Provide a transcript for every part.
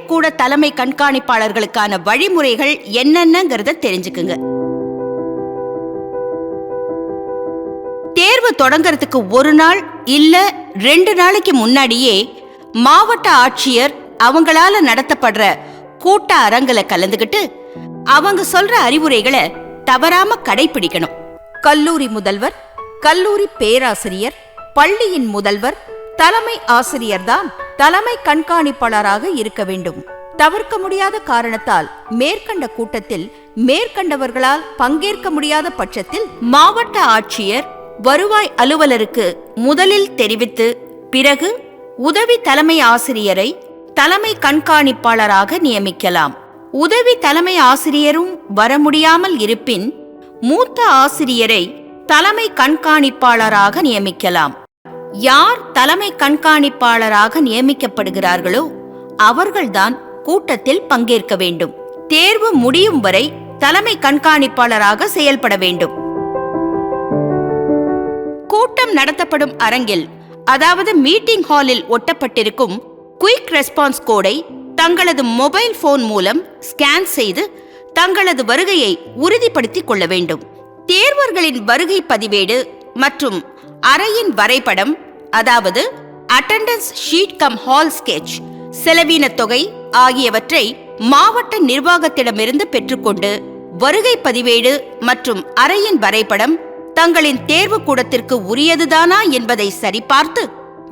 தேர்வுக்கூட தலைமை கண்காணிப்பாளர்களுக்கான வழிமுறைகள் என்னென்னங்கிறத தெரிஞ்சுக்குங்க. தேர்வு தொடங்கறதுக்கு ஒரு நாள் இல்ல 2 நாளைக்கு முன்னாடியே மாவட்ட ஆட்சியர் அவங்களால நடத்தப்படுற கூட்ட அரங்குல கலந்துகிட்டு அவங்க சொல்ற அறிவுரைகளை தவறாம கடைபிடிக்கணும். கல்லூரி முதல்வர், கல்லூரி பேராசிரியர், பள்ளியின் முதல்வர், தலைமை ஆசிரியர் தான் தலைமை கண்காணிப்பாளராக இருக்க வேண்டும். தவிர்க்க முடியாத காரணத்தால் மேற்கண்ட கூட்டத்தில் மேற்கண்டவர்களால் பங்கேற்க முடியாத பட்சத்தில் மாவட்ட ஆட்சியர் வருவாய் அலுவலருக்கு முதலில் தெரிவித்து பிறகு உதவி தலைமை ஆசிரியரை தலைமை கண்காணிப்பாளராக நியமிக்கலாம். உதவி தலைமை ஆசிரியரும் வர முடியாமல் இருப்பின் மூத்த ஆசிரியரை தலைமை கண்காணிப்பாளராக நியமிக்கலாம். யார் தலைமை கண்காணிப்பாளராக நியமிக்கப்படுகிறார்களோ அவர்கள்தான் கூட்டத்தில் பங்கேற்க வேண்டும். தேர்வு முடியும் வரை தலைமை கண்காணிப்பாளராக செயல்பட வேண்டும். கூட்டம் நடத்தப்படும் அரங்கில், அதாவது மீட்டிங் ஹாலில் ஒட்டப்பட்டிருக்கும் குயிக் ரெஸ்பான்ஸ் கோடை தங்களது மொபைல் போன் மூலம் ஸ்கேன் செய்து தங்களது வருகையை உறுதிப்படுத்திக் கொள்ள வேண்டும். தேர்வர்களின் வருகை பதிவேடு மற்றும் அறையின் வரைபடம், அதாவது attendance sheet come hall sketch, செலவின தொகை ஆகியவற்றை மாவட்ட நிர்வாகத்திடமிருந்து பெற்றுக்கொண்டு வருகை பதிவேடு மற்றும் அறையின் வரைபடம் தங்களின் தேர்வு கூடத்திற்கு உரியதுதானா என்பதை சரிபார்த்து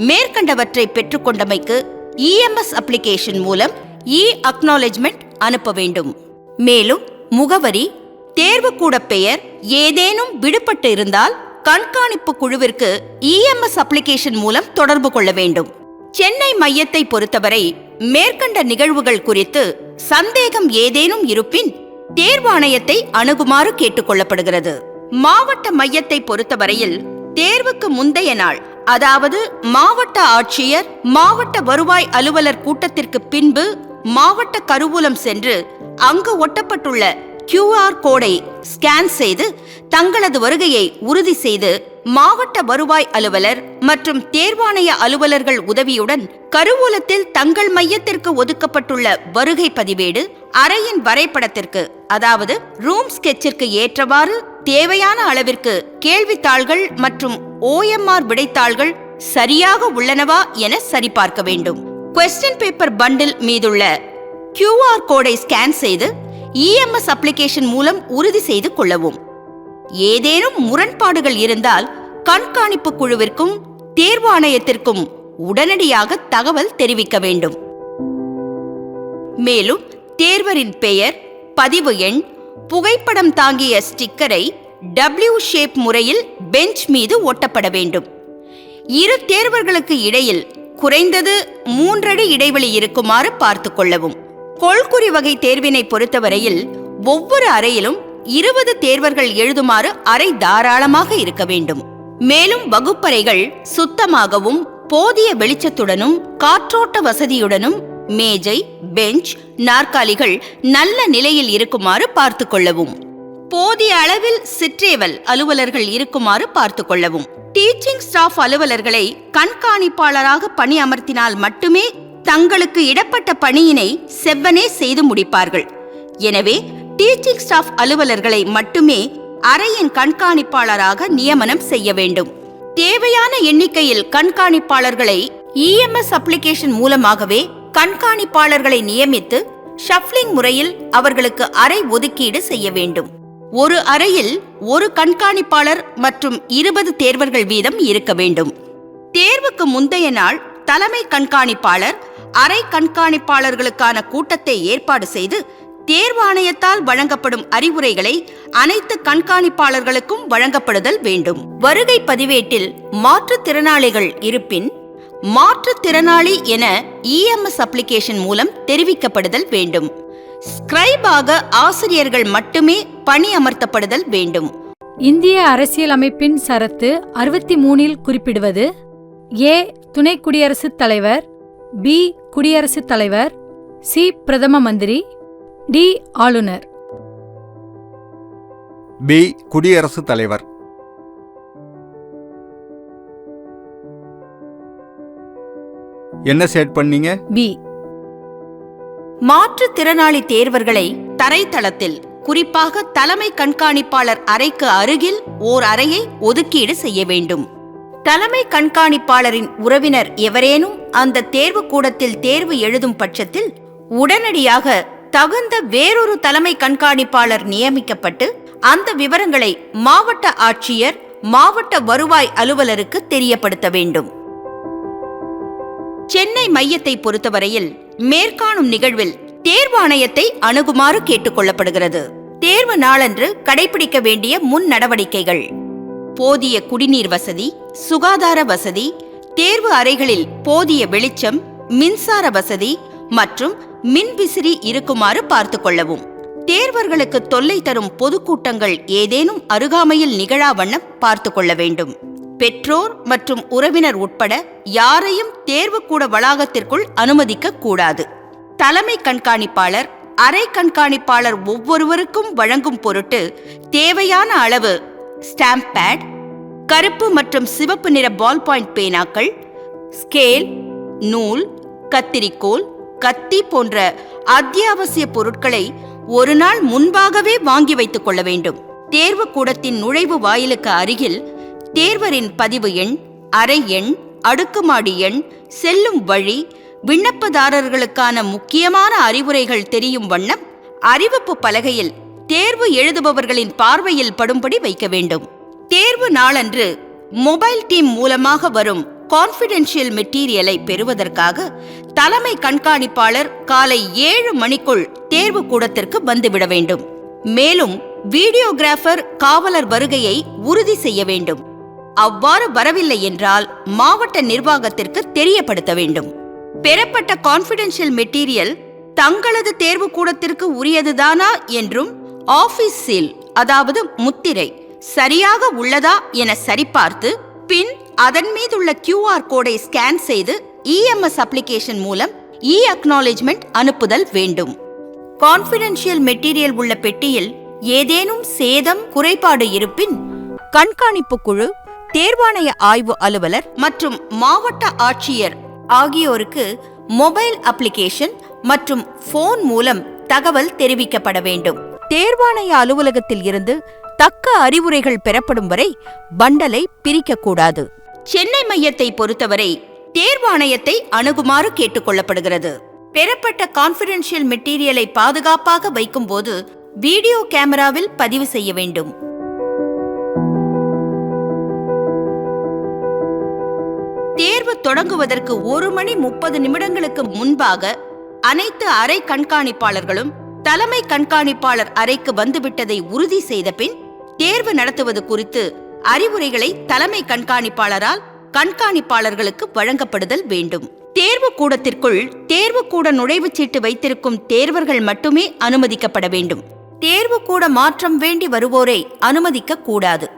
மேற்கண்டவற்றை பெற்றுக்கொண்டமைக்கு இஎம்எஸ் அப்ளிகேஷன் மூலம் அக்னாலெட்ஜ்மெண்ட் அனுப்ப வேண்டும். மேலும் முகவரி, தேர்வுக்கூட பெயர் ஏதேனும் விடுபட்டு இருந்தால் கண்காணிப்பு குழுவிற்கு இஎம்எஸ் அப்ளிகேஷன் மூலம் தொடர்பு கொள்ள வேண்டும். சென்னை மையத்தை பொறுத்தவரை மேற்கண்ட நிகழ்வுகள் குறித்து சந்தேகம் ஏதேனும் இருப்பின் தேர்வாணையத்தை அணுகுமாறு கேட்டுக்கொள்ளப்படுகிறது. மாவட்ட மையத்தை பொறுத்தவரையில் தேர்வுக்கு முந்தைய நாள், அதாவது மாவட்ட ஆட்சியர் மாவட்ட வருவாய் அலுவலர் கூட்டத்திற்கு பின்பு மாவட்ட கருவூலம் சென்று அங்கு ஒட்டப்பட்டுள்ள QR கோடை ஸ்கேன் செய்து தங்களது வருகையை உறுதி செய்து மாவட்ட வருவாய் அலுவலர் மற்றும் தேர்வாணைய அலுவலர்கள் உதவியுடன் கருவூலத்தில் தங்கள் மையத்திற்கு ஒதுக்கப்பட்டுள்ள வருகை பதிவேடு, அறையின் வரைபடத்திற்கு, அதாவது ரூம் ஸ்கெட்சிற்கு ஏற்றவாறு தேவையான அளவிற்கு கேள்வித்தாள்கள் மற்றும் OMR விடைத்தாள்கள் சரியாக உள்ளனவா என சரிபார்க்க வேண்டும். கொஸ்டின் பேப்பர் பண்டில் மீதுள்ள QR கோடை ஸ்கேன் செய்து இஎம்எஸ் அப்ளிகேஷன் மூலம் உறுதி செய்து கொள்ளவும். ஏதேனும் முரண்பாடுகள் இருந்தால் கண்காணிப்பு குழுவிற்கும் தேர்வாணையத்திற்கும் உடனடியாக தகவல் தெரிவிக்க வேண்டும். மேலும் தேர்வரின் பெயர், பதிவு எண், புகைப்படம் தாங்கிய ஸ்டிக்கரை W ஷேப் முறையில் பெஞ்ச் மீது ஒட்டப்பட வேண்டும். இரு தேர்வர்களுக்கு இடையில் குறைந்தது 3 அடி இடைவெளி இருக்குமாறு பார்த்து கொள்ளவும். கொள்குறி வகை தேர்வினை பொறுத்தவரையில் ஒவ்வொரு அறையிலும் 20 தேர்வர்கள் எழுதுமாறு அறை தாராளமாக இருக்க வேண்டும். மேலும் வகுப்பறைகள் சுத்தமாகவும் போதிய வெளிச்சத்துடனும் காற்றோட்ட வசதியுடனும் மேஜை, பெஞ்ச், நாற்காலிகள் நல்ல நிலையில் இருக்குமாறு பார்த்து கொள்ளவும். போதிய அளவில் சிற்றேவல் அலுவலர்கள் இருக்குமாறு பார்த்து கொள்ளவும். டீச்சிங் ஸ்டாஃப் அலுவலர்களை கண்காணிப்பாளராக பணி அமர்த்தினால் மட்டுமே தங்களுக்கு இடப்பட்ட பணியினை செவ்வனே செய்து முடிப்பார்கள். எனவே டீச்சிங் ஸ்டாஃப் அலுவலர்களை மட்டுமே அறையின் கண்காணிப்பாளராக நியமனம் செய்ய வேண்டும். தேவையான எண்ணிக்கையில் கண்காணிப்பாளர்களை இஎம்எஸ் அப்ளிகேஷன் மூலமாகவே கண்காணிப்பாளர்களை நியமித்து ஷஃப்லிங் முறையில் அவர்களுக்கு அறை ஒதுக்கீடு செய்ய வேண்டும். ஒரு அறையில் ஒரு கண்காணிப்பாளர் மற்றும் 20 தேர்வர்கள் வீதம் இருக்க வேண்டும். தேர்வுக்கு முந்தைய நாள் தலைமை கண்காணிப்பாளர் அறை கண்காணிப்பாளர்களுக்கான கூட்டத்தை ஏற்பாடு செய்து தேர்வாணையத்தால் வழங்கப்படும் அறிவுரைகளை அனைத்து கண்காணிப்பாளர்களுக்கும் வழங்கப்படுதல் வேண்டும். வருகை பதிவேட்டில் மாற்றுத்திறனாளிகள் இருப்பின் மாற்றுத்திறனாளி என இஎம்எஸ் அப்ளிகேஷன் மூலம் தெரிவிக்கப்படுதல் வேண்டும். ஸ்கிரைபாக ஆசிரியர்கள் மட்டுமே பணி அமர்த்தப்படுதல் வேண்டும். இந்திய அரசியலமைப்பின் சரத்து 63 குறிப்பிடுவது: A துணை குடியரசுத் தலைவர், B குடியரசுத் தலைவர், C பிரதம மந்திரி, D ஆளுநர். B குடியரசுத் தலைவர். என்ன செட் பண்ணீங்க? B. மாற்றுத்திறனாளி தேர்வர்களை தரைத்தளத்தில், குறிப்பாக தலைமை கண்காணிப்பாளர் அறைக்கு அருகில் ஓர் அறையை ஒதுக்கீடு செய்ய வேண்டும். தலைமை கண்காணிப்பாளரின் உறவினர் எவரேனும் அந்த தேர்வு கூடத்தில் தேர்வு எழுதும் பட்சத்தில் உடனடியாக தகுந்த வேறொரு தலைமை கண்காணிப்பாளர் நியமிக்கப்பட்டு அந்த விவரங்களை மாவட்ட ஆட்சியர், மாவட்ட வருவாய் அலுவலருக்கு தெரியப்படுத்த வேண்டும். சென்னை மையத்தை பொறுத்தவரையில் மேற்காணும் நிகழ்வில் தேர்வாணையத்தை அணுகுமாறு கேட்டுக்கொள்ளப்படுகிறது. தேர்வு நாளன்று கடைபிடிக்க வேண்டிய முன் நடவடிக்கைகள்: போதிய குடிநீர் வசதி, சுகாதார வசதி, தேர்வு அறைகளில் போதிய வெளிச்சம், மின்சார வசதி மற்றும் மின்விசிறி இருக்குமாறு பார்த்துக் கொள்ளவும். தேர்வர்களுக்கு தொல்லை தரும் பொதுக்கூட்டங்கள் ஏதேனும் அருகாமையில் நிகழா வண்ணம் பார்த்துக் கொள்ள வேண்டும். பெற்றோர் மற்றும் உறவினர் உட்பட யாரையும் தேர்வுக்கூட வளாகத்திற்குள் அனுமதிக்க கூடாது. தலைமை கண்காணிப்பாளர், அறை கண்காணிப்பாளர் ஒவ்வொருவருக்கும் வழங்கும் பொருட்டு தேவையான அளவு ஸ்டாம்ப் பேட், கருப்பு மற்றும் சிவப்பு நிற பால் பாயிண்ட் பேனாக்கள், ஸ்கேல், நூல், கத்திரிக்கோல், கத்தி போன்ற அத்தியாவசிய பொருட்களை ஒரு நாள் முன்பாகவே வாங்கி வைத்துக் கொள்ள வேண்டும். தேர்வு கூடத்தின் நுழைவு வாயிலுக்கு அருகில் தேர்வரின் பதிவு எண், அறை எண், அடுக்குமாடி எண், செல்லும் வழி, விண்ணப்பதாரர்களுக்கான முக்கியமான அறிவுரைகள் தெரியும் வண்ணம் அறிவிப்பு பலகையில் தேர்வு எழுதுபவர்களின் பார்வையில் படும்படி வைக்க வேண்டும். தேர்வு நாளன்று மொபைல் டீம் மூலமாக வரும் கான்ஃபிடென்ஷியல் மெட்டீரியலை பெறுவதற்காக தலைமை கண்காணிப்பாளர் காலை 7 மணிக்குள் தேர்வு கூடத்திற்கு வந்துவிட வேண்டும். மேலும் வீடியோகிராஃபர் காவலர் வருகையை உறுதி செய்ய வேண்டும். அவ்வாறு வரவில்லை என்றால் மாவட்ட நிர்வாகத்திற்கு தெரியப்படுத்த வேண்டும். பெறப்பட்ட கான்ஃபிடென்ஷியல் மெட்டீரியல் தங்களது தேர்வு கூடத்திற்கு உரியதுதானா என்றும் ஆபீஸ் சீல், அதாவது முத்திரை சரியாக உள்ளதா என சரிபார்த்து பின் அதன் மீதுள்ள QR கோடை ஸ்கேன் செய்து EMS அப்ளிகேஷன் மூலம் அக்னாலெட்ஜ்மெண்ட் அனுப்புதல் வேண்டும். கான்ஃபிடென்ஷியல் மெட்டீரியல் உள்ள பெட்டியில் ஏதேனும் சேதம், குறைபாடு இருப்பின் கண்காணிப்பு குழு, தேர்வாணைய ஆய்வு அலுவலர் மற்றும் மாவட்ட ஆட்சியர் ஆகியோருக்கு மொபைல் அப்ளிகேஷன் மற்றும் போன் மூலம் தகவல் தெரிவிக்கப்பட வேண்டும். தேர்வாணைய அலுவலகத்தில் இருந்து தக்க அறிவுரைகள் பெறப்படும் வரை பண்டலை பிரிக்கக்கூடாது. சென்னை மையத்தை பொறுத்தவரை தேர்வாணையத்தை அணுகுமாறு கேட்டுக்கொள்ளப்படுகிறது. பெறப்பட்ட கான்ஃபிடென்ஷியல் மெட்டீரியலை பாதுகாப்பாக வைக்கும் போது வீடியோ கேமராவில் பதிவு செய்ய வேண்டும். தேர்வு தொடங்குவதற்கு 1 மணி 30 நிமிடங்களுக்கு முன்பாக அனைத்து அறை கண்காணிப்பாளர்களும் தலைமை கண்காணிப்பாளர் அறைக்கு வந்துவிட்டதை உறுதி செய்த பின் தேர்வு நடத்துவது குறித்து அறிவுரைகளை தலைமை கண்காணிப்பாளரால் கண்காணிப்பாளர்களுக்கு வழங்கப்படுதல் வேண்டும். தேர்வு கூடத்திற்குள் தேர்வு கூட நுழைவுச்சீட்டு வைத்திருக்கும் தேர்வர்கள் மட்டுமே அனுமதிக்கப்பட வேண்டும். தேர்வு கூட மாற்றம் வேண்டி வருவோரை அனுமதிக்க கூடாது.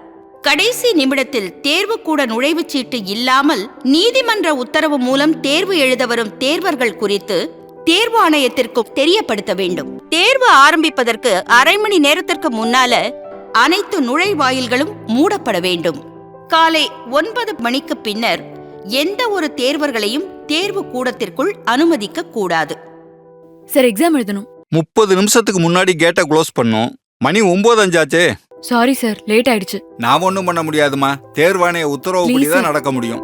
கடைசி நிமிடத்தில் தேர்வு கூட நுழைவுச்சீட்டு இல்லாமல் நீதிமன்ற உத்தரவு மூலம் தேர்வு எழுத வரும் தேர்வர்கள் குறித்து தேர்வு ஆணையத்திற்கு தெரியப்படுத்த வேண்டும். தேர்வு ஆரம்பிப்பதற்கு அரை மணி நேரத்திற்கு முன்னால அனைத்து நுழைவாயில்களும் மூடப்பட வேண்டும். காலை 9 மணிக்கு பின்னர் எந்த ஒரு தேர்வர்களையும் தேர்வு கூடத்திற்குள் அனுமதிக்க கூடாது. சார், எக்ஸாம் எழுதணும். 30 நிமிஷத்துக்கு முன்னாடி கேட்டை க்ளோஸ் பண்ணோம். மணி 9:05 ஆச்சே. சாரி சார், லேட் ஆயிடுச்சு. நான் ஒன்றும் பண்ண முடியாதுமா. தேர்வாணைய உத்தரவுப்படிதான் நடக்க முடியும்.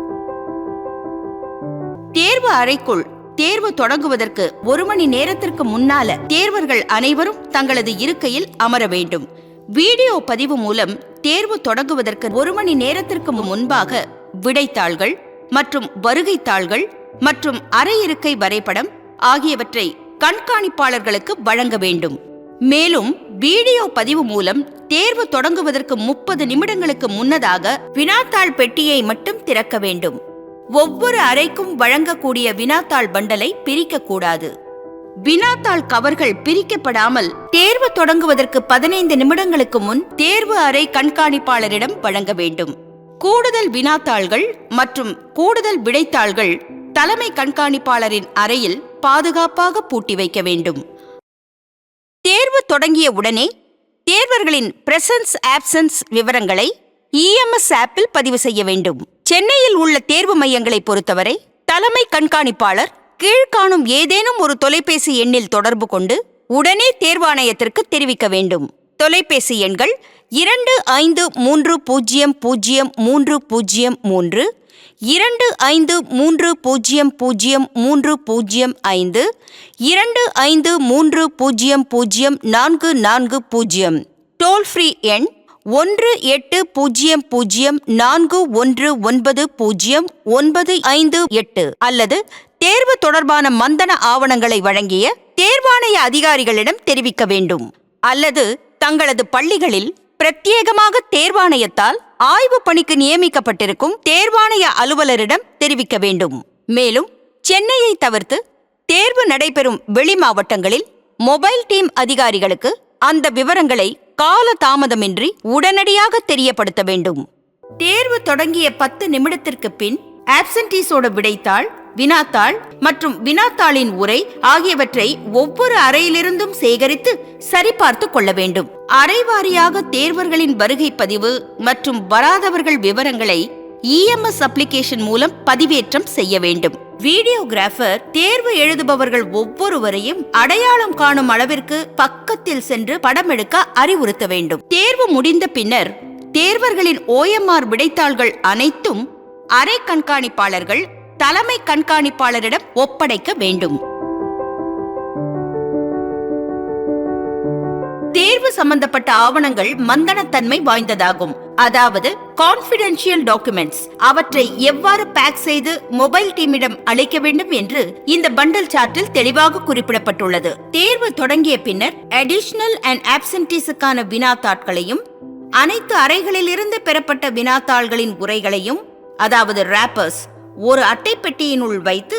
தேர்வு அறைக்குள் தேர்வு தொடங்குவதற்கு 1 மணி நேரத்திற்கு முன்னால தேர்வர்கள் அனைவரும் தங்களது இருக்கையில் அமர வேண்டும். வீடியோ பதிவு மூலம் தேர்வு தொடங்குவதற்கு 1 மணி நேரத்திற்கு முன்பாக விடைத்தாள்கள் மற்றும் வருகைத்தாள்கள் மற்றும் அரை இருக்கை வரைபடம் ஆகியவற்றை கண்காணிப்பாளர்களுக்கு வழங்க வேண்டும். மேலும் வீடியோ பதிவு மூலம் தேர்வு தொடங்குவதற்கு 30 நிமிடங்களுக்கு முன்னதாக வினாத்தாள் பெட்டியை மட்டும் திறக்க வேண்டும். ஒவ்வொரு அறைக்கும் வழங்கக்கூடிய வினாத்தாள் பண்டலை பிரிக்கக்கூடாது. வினாத்தாள் கவர்கள் பிரிக்கப்படாமல் தேர்வு தொடங்குவதற்கு 15 நிமிடங்களுக்கு முன் தேர்வு அறை கண்காணிப்பாளரிடம் வழங்க வேண்டும். கூடுதல் வினாத்தாள்கள் மற்றும் கூடுதல் விடைத்தாள்கள் தலைமை கண்காணிப்பாளரின் அறையில் பாதுகாப்பாக பூட்டி வைக்க வேண்டும். தேர்வு தொடங்கிய உடனே தேர்வர்களின் பிரசன்ஸ் ஆப்சன்ஸ் விவரங்களை EMS ஆப்பில் பதிவு செய்ய வேண்டும். சென்னையில் உள்ள தேர்வு மையங்களை பொறுத்தவரை தலைமை கண்காணிப்பாளர் கீழ்காணும் ஏதேனும் ஒரு தொலைபேசி எண்ணில் தொடர்பு கொண்டு உடனே தேர்வாணையத்திற்கு தெரிவிக்க வேண்டும். தொலைபேசி எண்கள் 25300303, 25300305, 25300440. டோல் ஃப்ரீ எண் 1804190958 அல்லது தேர்வு தொடர்பான மந்தன ஆவணங்களை வழங்கிய தேர்வாணைய அதிகாரிகளிடம் தெரிவிக்க வேண்டும். அல்லது தங்களது பள்ளிகளில் பிரத்யேகமாக தேர்வாணையத்தால் ஆய்வு பணிக்கு நியமிக்கப்பட்டிருக்கும் தேர்வாணைய அலுவலரிடம் தெரிவிக்க வேண்டும். மேலும் சென்னையை தவிர்த்து தேர்வு நடைபெறும் வெளி மாவட்டங்களில் மொபைல் டீம் அதிகாரிகளுக்கு அந்த விவரங்களை கால தாமதமின்றி உடனடியாக தெரியப்படுத்த வேண்டும். தேர்வு தொடங்கிய 10 நிமிடத்திற்கு பின் ஆப்சென்டீஸோட விடைத்தாள், வினாத்தாள் மற்றும் வினாத்தாளின் உரை ஆகியவற்றை ஒவ்வொரு அறையிலிருந்தும் சேகரித்து சரிபார்த்து கொள்ள வேண்டும். அறைவாரியாக தேர்வர்களின் வருகை பதிவு மற்றும் வராதவர்கள் விவரங்களை EMS அப்ளிகேஷன் மூலம் பதிவேற்றம் செய்ய வேண்டும். வீடியோகிராஃபர் தேர்வு எழுதுபவர்கள் ஒவ்வொருவரையும் அடையாளம் காணும் அளவிற்கு பக்கத்தில் சென்று படம் எடுக்க அறிவுறுத்த வேண்டும். தேர்வு முடிந்த பின்னர் தேர்வர்களின் OMR விடைத்தாள்கள் அனைத்தும் அறை கண்காணிப்பாளர்கள் தலைமை கண்காணிப்பாளரிடம் ஒப்படைக்க வேண்டும். தேர்வு சம்பந்தப்பட்ட ஆவணங்கள் மந்தனத்தன்மை வாய்ந்ததாகும். அதாவது கான்பிடென்ஷியல் டாக்குமெண்ட்ஸ். அவற்றை எவ்வாறு பேக் செய்து மொபைல் டீமிடம் அளிக்க வேண்டும் என்று இந்த பண்டல் சார்ட்டில் தெளிவாக குறிப்பிடப்பட்டுள்ளது. தேர்வு தொடங்கிய பின்னர் அடிஷனல் அண்ட் ஆப்சென்டீஸுக்கான வினாத்தாட்களையும் அனைத்து அறைகளிலிருந்து பெறப்பட்ட வினாத்தாள்களின் உரைகளையும், அதாவது ராப்பர்ஸ், ஒரு அட்டை பெட்டியினுள் வைத்து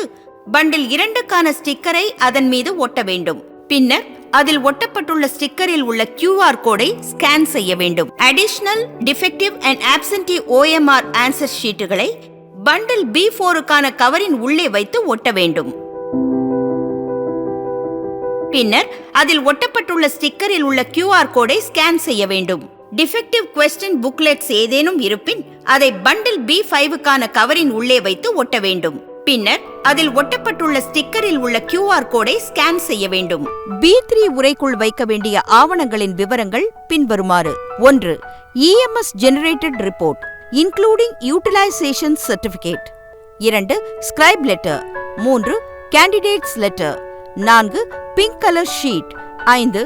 பண்டில் 2க்கான ஸ்டிக்கரை அதன் மீது ஒட்ட வேண்டும். பின்னர் அதில் ஒட்டப்பட்டுள்ள ஸ்டிக்கரில் உள்ள QR கோடை ஸ்கேன் செய்ய வேண்டும். Additional, defective and absentee OMR answer ஷீட்டுகளை பண்டில் B4க்கான கவரின் உள்ளே வைத்து ஒட்ட வேண்டும். பின்னர் அதில் ஒட்டப்பட்டுள்ள ஸ்டிக்கரில் உள்ள QR கோடை ஸ்கேன் செய்ய வேண்டும். டிஃபெக்டிவ் கொஸ்டின் புக்லெட்ஸ் ஏதேனும் இருப்பின் அதை பண்டில் B5க்கான கவரின் உள்ளே வைத்து ஒட்ட வேண்டும். பின்னர் அதில் ஒட்டப்பட்டுள்ள ஸ்டிக்கரில் உள்ள QR கோடை ஸ்கேன் செய்ய வேண்டும். B3 உரைக்குள் வைக்க வேண்டிய ஆவணங்களின் விவரங்கள் பின்வருமாறு: 1. EMS generated report including utilization certificate. 2. Scribe letter. 3. Candidates letter. 4. Pink colour sheet. 5.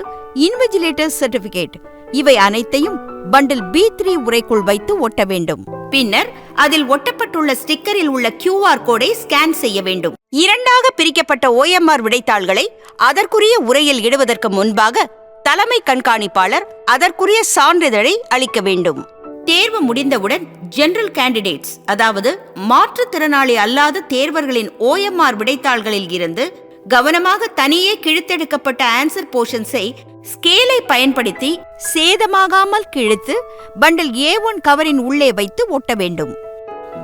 Invigilator certificate. இவை அனைத்தையும் பண்டில் B3 உரைக்குள் வைத்து ஒட்ட வேண்டும். பின்னர் அதில் ஒட்டப்பட்டுள்ள ஸ்டிக்கரில் உள்ள QR கோடை ஸ்கேன் செய்ய வேண்டும். 2ஆக பிரிக்கப்பட்ட OMR விடைத்தாள்களை அதற்குரிய உரையில் இடுவதற்கு முன்பாக தலைமை கண்காணிப்பாளர் அதற்குரிய சான்றிதழை அளிக்க வேண்டும். தேர்வு முடிந்தவுடன் ஜெனரல் கேண்டிடேட்ஸ், அதாவது மாற்றுத்திறனாளி அல்லாத தேர்வர்களின் OMR விடைத்தாள்களில் இருந்து கவனமாக தனியே கிழித்தெடுக்கப்பட்ட ஆன்சர் போர்ஷன்ஸை ஸ்கேலை பயன்படுத்தி சேதமாகாமல் கிழித்து பண்டில் A1 கவரின் உள்ளே வைத்து ஒட்ட வேண்டும்.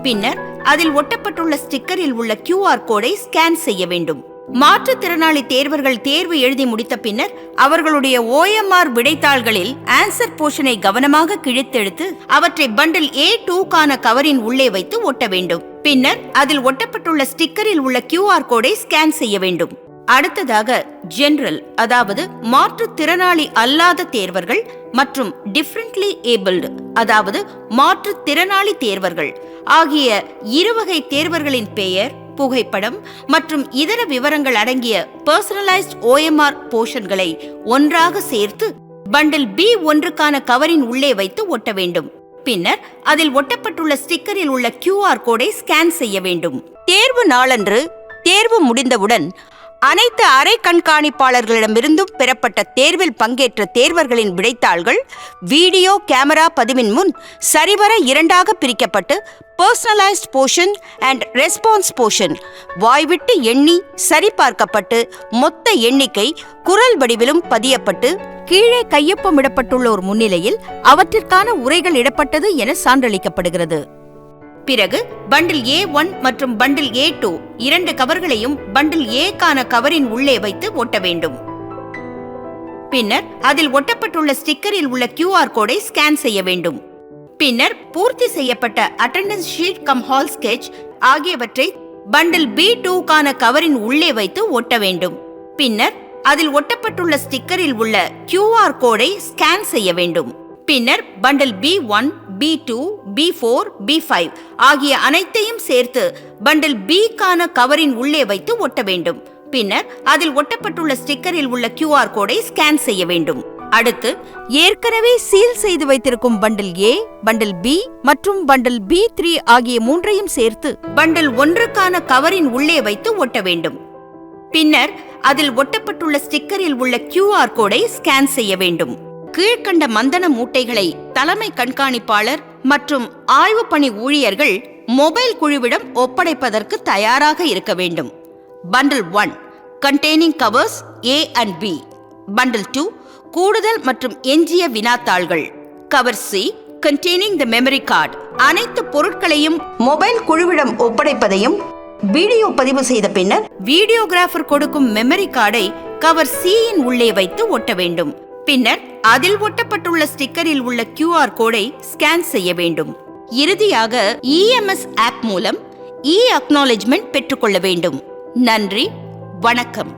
பின்னர் அதில் ஒட்டப்பட்டுள்ள ஸ்டிக்கரில் உள்ள QR கோடை ஸ்கேன் செய்ய வேண்டும். மாற்றுத்திறனாளி தேர்வர்கள் தேர்வு எழுதி முடித்த பின்னர் அவர்களுடைய OMR விடைத்தாள்களில் ஆன்சர் போர்ஷனை கவனமாக கிழித்தெடுத்து அவற்றை பண்டில் A2க்கான கவரின் உள்ளே வைத்து ஒட்ட வேண்டும். பின்னர் அதில் ஒட்டப்பட்டுள்ள ஸ்டிக்கரில் உள்ள QR கோடை ஸ்கேன் செய்ய வேண்டும். அடுத்ததாக ஜெனரல், அதாவது மாற்றுத்திறனாளி அல்லாத தேர்வர்கள் மற்றும் டிஃபரண்ட்லி ஏபிள்டு, அதாவது மாற்றுத்திறனாளி தேர்வர்கள் ஆகிய இருவகை தேர்வர்களின் பெயர், புகைப்படம் மற்றும் இதர விவரங்கள் அடங்கிய பர்சனலைஸ்ட் OMR போர்ஷன்களை ஒன்றாக சேர்த்து பண்டில் B1க்கான கவரின் உள்ளே வைத்து ஒட்ட வேண்டும். பின்னர் அதில் ஒட்டப்பட்டுள்ள ஸ்டிக்கரில் உள்ள QR கோடை ஸ்கேன் செய்ய வேண்டும். தேர்வு நாளன்று தேர்வு முடிந்தவுடன் அனைத்து அறை கண்காணிப்பாளர்களிடமிருந்தும் பெறப்பட்ட தேர்வில் பங்கேற்ற தேர்வர்களின் விடைத்தாள்கள் வீடியோ கேமரா பதிவின் முன் சரிவர 2ஆக பிரிக்கப்பட்டு personalised portion and response portion வாய்விட்டு எண்ணி சரிபார்க்கப்பட்டு மொத்த எண்ணிக்கை குரல் வடிவிலும் பதியப்பட்டு கீழே கையொப்பமிடப்பட்டுள்ளோர் முன்னிலையில் அவற்றிற்கான உரைகள் இடப்பட்டது என சான்றளிக்கப்படுகிறது. பிறகு பண்டில் A1 மற்றும் பண்டில் A2 2 கவர்களையும் பண்டில் Aக்கான கவரின் உள்ளே வைத்து ஒட்ட வேண்டும். பின்னர் அதில் ஒட்டப்பட்டுள்ள ஸ்டிக்கரில் உள்ள QR கோடை ஸ்கேன் செய்ய வேண்டும். பின்னர் பூர்த்தி செய்யப்பட்ட attendance sheet come hall sketch ஆகியவற்றை பண்டில் B2க்கான கவரின் உள்ளே வைத்து ஒட்ட வேண்டும். பின்னர் அதில் ஒட்டப்பட்டுள்ள ஸ்டிக்கரில் உள்ள QR கோடை ஸ்கேன் செய்ய வேண்டும். பின்னர் bundle B1, B2, B4, B5 ஆகிய அனைத்தையும் சேர்த்து பண்டில் Bக்கான கவரின் உள்ளே வைத்து ஒட்ட வேண்டும். பின்னர் அதில் ஒட்டப்பட்டுள்ள ஸ்டிக்கரில் உள்ள QR கோடை ஸ்கேன் செய்ய வேண்டும். அடுத்து ஏற்கனவே சீல் செய்து வைத்திருக்கும் பண்டில் A, பண்டில் B மற்றும் பண்டில் B3 ஆகிய மூன்றையும் சேர்த்து பண்டில் 1க்கான கவரின் உள்ளே வைத்து ஒட்ட வேண்டும். பின்னர் அதில் ஒட்டப்பட்டுள்ள ஸ்டிக்கரில் உள்ள QR கோடை ஸ்கேன் செய்ய வேண்டும். கீழ்கண்ட மந்தன மூட்டைகளை தலைமை கண்காணிப்பாளர் மற்றும் ஆய்வு பணி ஊழியர்கள் மொபைல் குழுவிடம் ஒப்படைப்பதற்கு தயாராக இருக்க வேண்டும். Bundle 1 containing covers A and B. Bundle 2 கூடுதல் மற்றும் எஞ்சிய வினாத்தாள்கள். Cover C containing the memory card. அனைத்து பொருட்களையும் மொபைல் குழுவிடம் ஒப்படைப்பதையும் வீடியோ பதிவு செய்த பின்னர் வீடியோகிராஃபர் கொடுக்கும் மெமரி கார்டை கவர் C-யின் உள்ளே வைத்து ஒட்ட வேண்டும். பின்னர் அதில் ஒட்டப்பட்டுள்ள ஸ்டிக்கரில் உள்ள QR கோடை ஸ்கேன் செய்ய வேண்டும். இறுதியாக EMS ஆப் மூலம் அக்னாலஜ்மெண்ட் பெற்றுக்கொள்ள வேண்டும். நன்றி, வணக்கம்.